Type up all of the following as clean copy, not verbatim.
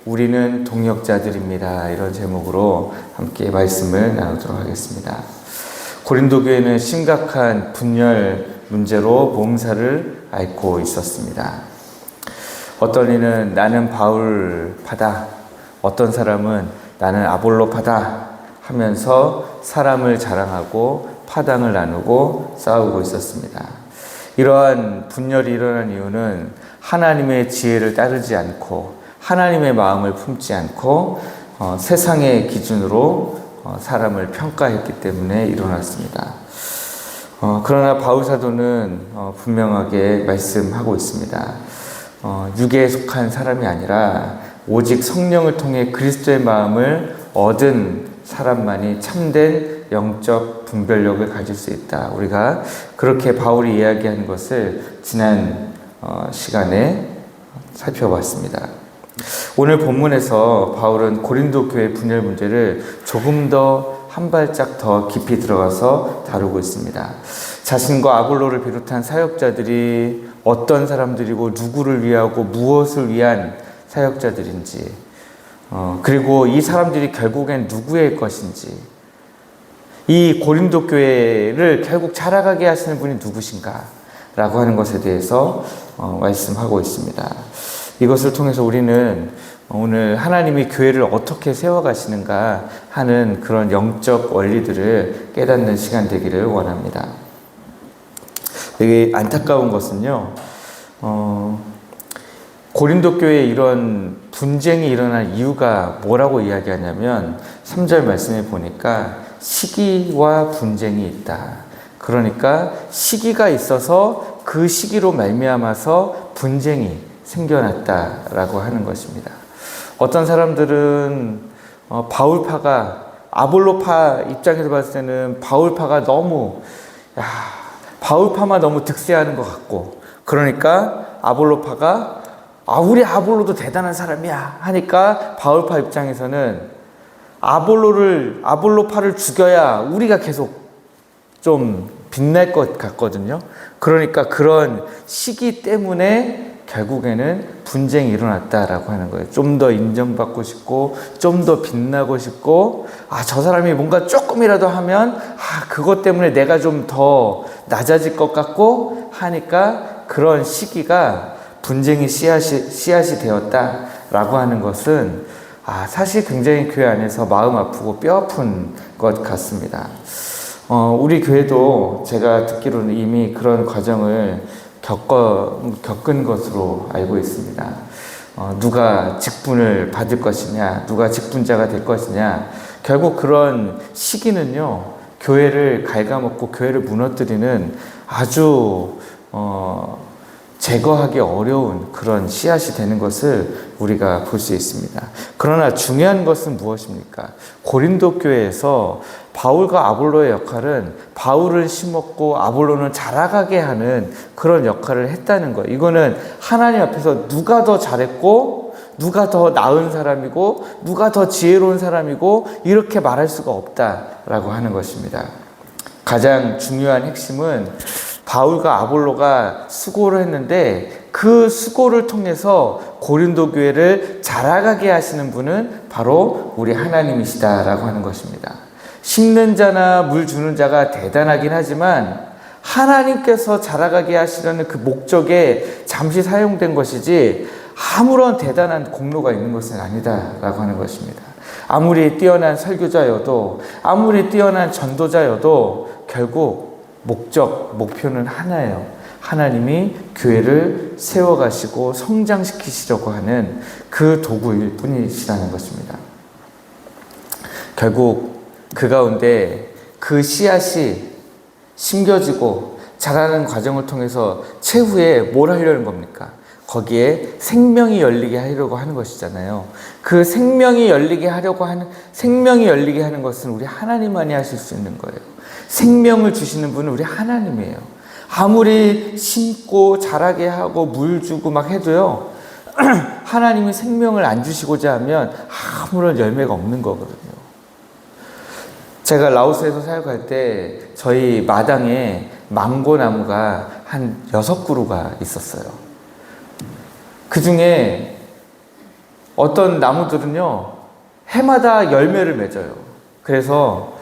우리는 동역자들입니다. 이런 제목으로 함께 말씀을 나누도록 하겠습니다. 고린도 교회는 심각한 분열 문제로 몸살을 앓고 있었습니다. 어떤 이는 나는 바울파다, 어떤 사람은 나는 아볼로파다 하면서 사람을 자랑하고 파당을 나누고 싸우고 있었습니다. 이러한 분열이 일어난 이유는 하나님의 지혜를 따르지 않고 하나님의 마음을 품지 않고 세상의 기준으로 사람을 평가했기 때문에 일어났습니다. 그러나 바울 사도는 분명하게 말씀하고 있습니다. 육에 속한 사람이 아니라 오직 성령을 통해 그리스도의 마음을 얻은 사람만이 참된 영적 분별력을 가질 수 있다. 우리가 그렇게 바울이 이야기한 것을 지난 시간에 살펴봤습니다. 오늘 본문에서 바울은 고린도 교회 분열 문제를 조금 더 한 발짝 더 깊이 들어가서 다루고 있습니다. 자신과 아볼로를 비롯한 사역자들이 어떤 사람들이고 누구를 위하고 무엇을 위한 사역자들인지, 그리고 이 사람들이 결국엔 누구의 것인지, 이 고린도 교회를 결국 자라가게 하시는 분이 누구신가 라고 하는 것에 대해서 말씀하고 있습니다. 이것을 통해서 우리는 오늘 하나님이 교회를 어떻게 세워가시는가 하는 그런 영적 원리들을 깨닫는 시간 되기를 원합니다. 되게 안타까운 것은요, 고린도 교회에 이런 분쟁이 일어날 이유가 뭐라고 이야기하냐면 3절 말씀에 보니까 시기와 분쟁이 있다. 그러니까 시기가 있어서 그 시기로 말미암아서 분쟁이 생겨났다라고 하는 것입니다. 어떤 사람들은 바울파가 아볼로파 입장에서 봤을 때는 바울파가 바울파만 너무 득세하는 것 같고, 그러니까 아볼로파가 우리 아볼로도 대단한 사람이야 하니까 바울파 입장에서는 아볼로파를 죽여야 우리가 계속 좀 빛날 것 같거든요. 그러니까 그런 시기 때문에 결국에는 분쟁이 일어났다라고 하는 거예요. 좀 더 인정받고 싶고, 좀 더 빛나고 싶고, 저 사람이 뭔가 조금이라도 하면, 그것 때문에 내가 좀 더 낮아질 것 같고 하니까 그런 시기가 분쟁의 씨앗이 되었다라고 하는 것은 사실 굉장히 교회 안에서 마음 아프고 뼈 아픈 것 같습니다. 우리 교회도 제가 듣기로는 이미 그런 과정을 겪은 것으로 알고 있습니다. 누가 직분을 받을 것이냐, 누가 직분자가 될 것이냐, 결국 그런 시기는요, 교회를 갉아먹고 교회를 무너뜨리는 아주 제거하기 어려운 그런 씨앗이 되는 것을 우리가 볼 수 있습니다. 그러나 중요한 것은 무엇입니까? 고린도 교회에서 바울과 아볼로의 역할은 바울을 심었고 아볼로는 자라가게 하는 그런 역할을 했다는 거예요. 이거는 하나님 앞에서 누가 더 잘했고 누가 더 나은 사람이고 누가 더 지혜로운 사람이고 이렇게 말할 수가 없다라고 하는 것입니다. 가장 중요한 핵심은 바울과 아볼로가 수고를 했는데 그 수고를 통해서 고린도 교회를 자라가게 하시는 분은 바로 우리 하나님이시다라고 하는 것입니다. 심는 자나 물 주는 자가 대단하긴 하지만 하나님께서 자라가게 하시려는 그 목적에 잠시 사용된 것이지 아무런 대단한 공로가 있는 것은 아니다라고 하는 것입니다. 아무리 뛰어난 설교자여도 아무리 뛰어난 전도자여도 결국 목표는 하나예요. 하나님이 교회를 세워가시고 성장시키시려고 하는 그 도구일 뿐이시라는 것입니다. 결국 그 가운데 그 씨앗이 심겨지고 자라는 과정을 통해서 최후에 뭘 하려는 겁니까? 거기에 생명이 열리게 하려고 하는 것이잖아요. 그 생명이 열리게 하는 것은 우리 하나님만이 하실 수 있는 거예요. 생명을 주시는 분은 우리 하나님이에요. 아무리 심고 자라게 하고 물 주고 막 해도요, 하나님이 생명을 안 주시고자 하면 아무런 열매가 없는 거거든요. 제가 라오스에서 사역할 때 저희 마당에 망고 나무가 한 6그루가 있었어요. 그 중에 어떤 나무들은요, 해마다 열매를 맺어요. 그래서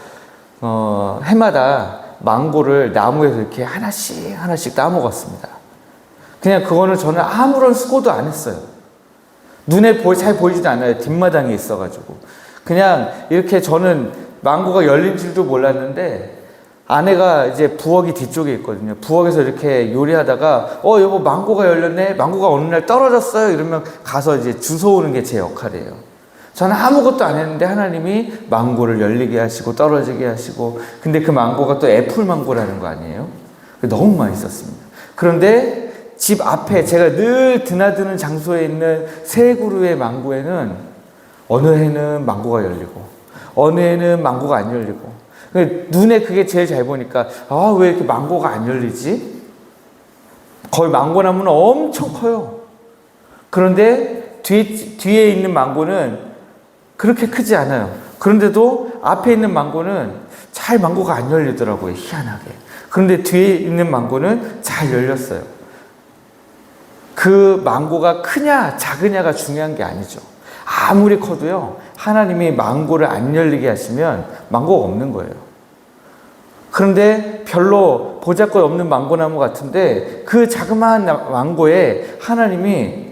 해마다 망고를 나무에서 이렇게 하나씩 하나씩 따먹었습니다. 그냥 그거는 저는 아무런 수고도 안 했어요. 눈에 잘 보이지도 않아요. 뒷마당에 있어가지고. 그냥 이렇게 저는 망고가 열린 줄도 몰랐는데, 아내가 이제 부엌이 뒤쪽에 있거든요. 부엌에서 이렇게 요리하다가 여보 망고가 열렸네. 망고가 어느 날 떨어졌어요. 이러면 가서 이제 주워오는 게 제 역할이에요. 저는 아무것도 안 했는데 하나님이 망고를 열리게 하시고 떨어지게 하시고, 근데 그 망고가 또 애플 망고라는 거 아니에요? 너무 맛있었습니다. 그런데 집 앞에 제가 늘 드나드는 장소에 있는 세 그루의 망고에는 어느 해는 망고가 열리고 어느 해는 망고가 안 열리고, 눈에 그게 제일 잘 보니까 왜 이렇게 망고가 안 열리지? 거의 망고나무는 엄청 커요. 그런데 뒤에 있는 망고는 그렇게 크지 않아요. 그런데도 앞에 있는 망고는 잘 망고가 안 열리더라고요. 희한하게. 그런데 뒤에 있는 망고는 잘 열렸어요. 그 망고가 크냐 작으냐가 중요한 게 아니죠. 아무리 커도요, 하나님이 망고를 안 열리게 하시면 망고가 없는 거예요. 그런데 별로 보잘것 없는 망고나무 같은데 그 자그마한 망고에 하나님이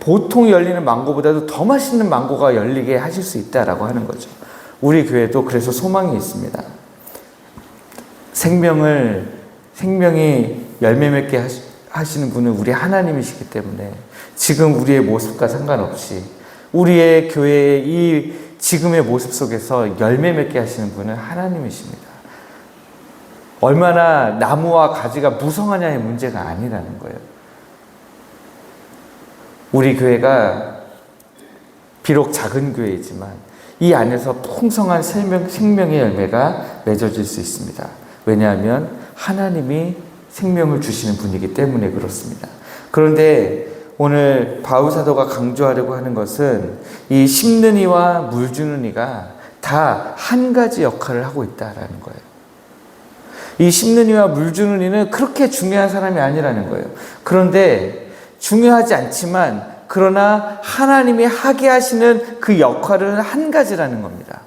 보통 열리는 망고보다도 더 맛있는 망고가 열리게 하실 수 있다라고 하는 거죠. 우리 교회도 그래서 소망이 있습니다. 생명이 열매 맺게 하시는 분은 우리 하나님이시기 때문에 지금 우리의 모습과 상관없이 우리의 교회의 이 지금의 모습 속에서 열매 맺게 하시는 분은 하나님이십니다. 얼마나 나무와 가지가 무성하냐의 문제가 아니라는 거예요. 우리 교회가 비록 작은 교회이지만 이 안에서 풍성한 생명의 열매가 맺어질 수 있습니다. 왜냐하면 하나님이 생명을 주시는 분이기 때문에 그렇습니다. 그런데 오늘 바울 사도가 강조하려고 하는 것은 이 심는 이와 물 주는 이가 다 한 가지 역할을 하고 있다라는 거예요. 이 심는 이와 물 주는 이는 그렇게 중요한 사람이 아니라는 거예요. 그런데 중요하지 않지만 그러나 하나님이 하게 하시는 그 역할은 한 가지라는 겁니다.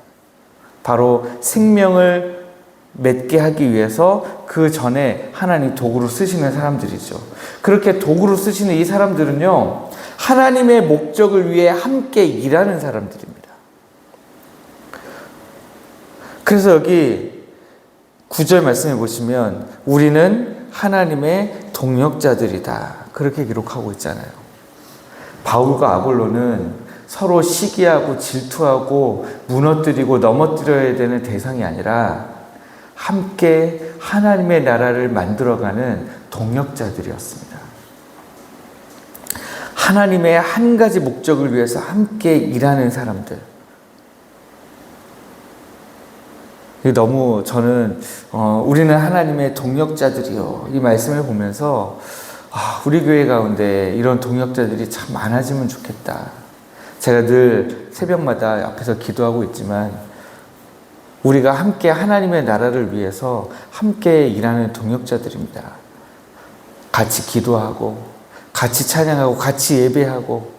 바로 생명을 맺게 하기 위해서 그 전에 하나님 도구로 쓰시는 사람들이죠. 그렇게 도구로 쓰시는 이 사람들은요, 하나님의 목적을 위해 함께 일하는 사람들입니다. 그래서 여기 9절 말씀해 보시면 우리는 하나님의 동역자들이다, 그렇게 기록하고 있잖아요. 바울과 아볼로는 서로 시기하고 질투하고 무너뜨리고 넘어뜨려야 되는 대상이 아니라 함께 하나님의 나라를 만들어가는 동역자들이었습니다. 하나님의 한 가지 목적을 위해서 함께 일하는 사람들. 너무 저는 우리는 하나님의 동역자들이요, 이 말씀을 보면서 우리 교회 가운데 이런 동역자들이 참 많아지면 좋겠다. 제가 늘 새벽마다 앞에서 기도하고 있지만 우리가 함께 하나님의 나라를 위해서 함께 일하는 동역자들입니다. 같이 기도하고 같이 찬양하고 같이 예배하고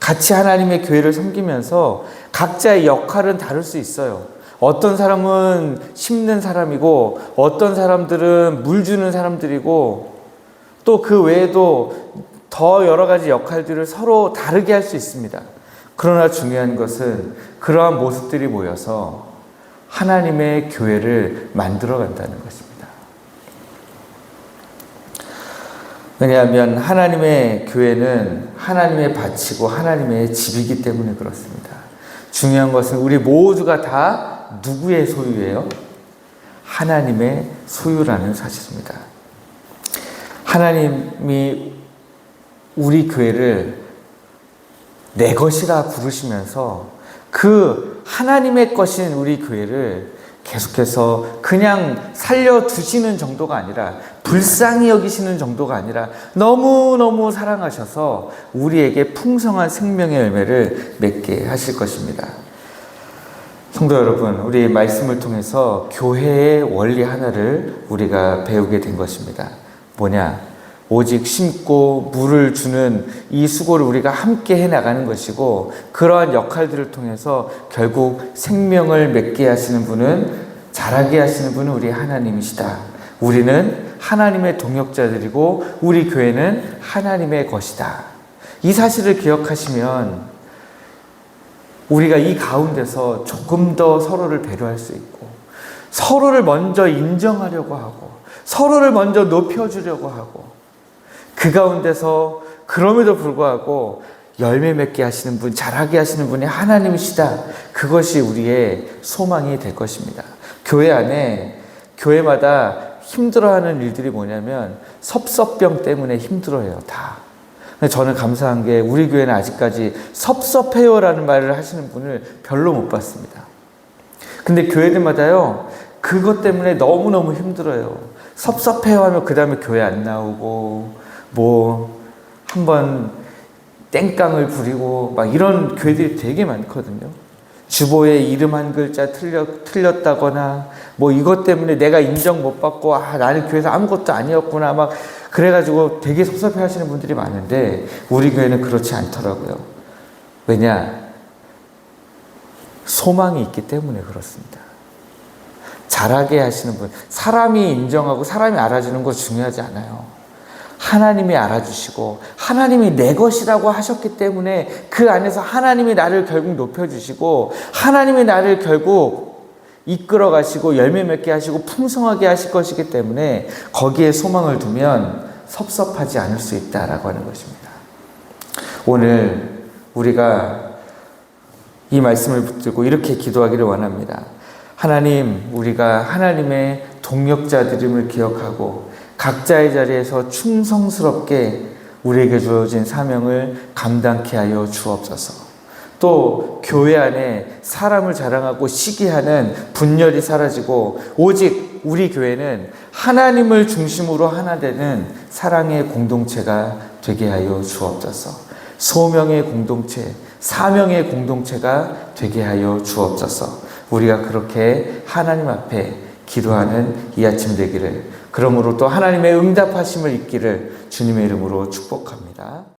같이 하나님의 교회를 섬기면서 각자의 역할은 다를 수 있어요. 어떤 사람은 심는 사람이고 어떤 사람들은 물 주는 사람들이고 또 그 외에도 더 여러 가지 역할들을 서로 다르게 할 수 있습니다. 그러나 중요한 것은 그러한 모습들이 모여서 하나님의 교회를 만들어 간다는 것입니다. 왜냐하면 하나님의 교회는 하나님의 밭이고 하나님의 집이기 때문에 그렇습니다. 중요한 것은 우리 모두가 다 누구의 소유예요? 하나님의 소유라는 사실입니다. 하나님이 우리 교회를 내 것이라 부르시면서 그 하나님의 것인 우리 교회를 계속해서 그냥 살려두시는 정도가 아니라, 불쌍히 여기시는 정도가 아니라 너무너무 사랑하셔서 우리에게 풍성한 생명의 열매를 맺게 하실 것입니다. 성도 여러분, 우리 말씀을 통해서 교회의 원리 하나를 우리가 배우게 된 것입니다. 뭐냐? 오직 심고 물을 주는 이 수고를 우리가 함께 해나가는 것이고, 그러한 역할들을 통해서 결국 생명을 맺게 하시는 분은, 자라게 하시는 분은 우리 하나님이시다. 우리는 하나님의 동역자들이고 우리 교회는 하나님의 것이다. 이 사실을 기억하시면 우리가 이 가운데서 조금 더 서로를 배려할 수 있고, 서로를 먼저 인정하려고 하고, 서로를 먼저 높여주려고 하고, 그 가운데서 그럼에도 불구하고 열매 맺게 하시는 분, 자라게 하시는 분이 하나님이시다. 그것이 우리의 소망이 될 것입니다. 교회 안에, 교회마다 힘들어하는 일들이 뭐냐면 섭섭병 때문에 힘들어해요, 다. 근데 저는 감사한 게 우리 교회는 아직까지 섭섭해요라는 말을 하시는 분을 별로 못 봤습니다. 근데 교회들마다요, 그것 때문에 너무너무 힘들어요. 섭섭해요 하면 그 다음에 교회 안 나오고, 뭐 한번 땡깡을 부리고 막 이런 교회들이 되게 많거든요. 주보에 이름 한 글자 틀렸다거나, 뭐 이것 때문에 내가 인정 못 받고, 나는 교회에서 아무것도 아니었구나, 막 그래가지고 되게 섭섭해 하시는 분들이 많은데, 우리 교회는 그렇지 않더라고요. 왜냐? 소망이 있기 때문에 그렇습니다. 잘하게 하시는 분, 사람이 인정하고 사람이 알아주는 거 중요하지 않아요. 하나님이 알아주시고 하나님이 내 것이라고 하셨기 때문에 그 안에서 하나님이 나를 결국 높여주시고, 하나님이 나를 결국 이끌어 가시고 열매 맺게 하시고 풍성하게 하실 것이기 때문에 거기에 소망을 두면 섭섭하지 않을 수 있다라고 하는 것입니다. 오늘 우리가 이 말씀을 붙들고 이렇게 기도하기를 원합니다. 하나님, 우리가 하나님의 동역자들임을 기억하고 각자의 자리에서 충성스럽게 우리에게 주어진 사명을 감당케 하여 주옵소서. 또 교회 안에 사람을 자랑하고 시기하는 분열이 사라지고, 오직 우리 교회는 하나님을 중심으로 하나 되는 사랑의 공동체가 되게 하여 주옵소서. 소명의 공동체, 사명의 공동체가 되게 하여 주옵소서. 우리가 그렇게 하나님 앞에 기도하는 이 아침 되기를, 그러므로 또 하나님의 응답하심을 잊기를 주님의 이름으로 축복합니다.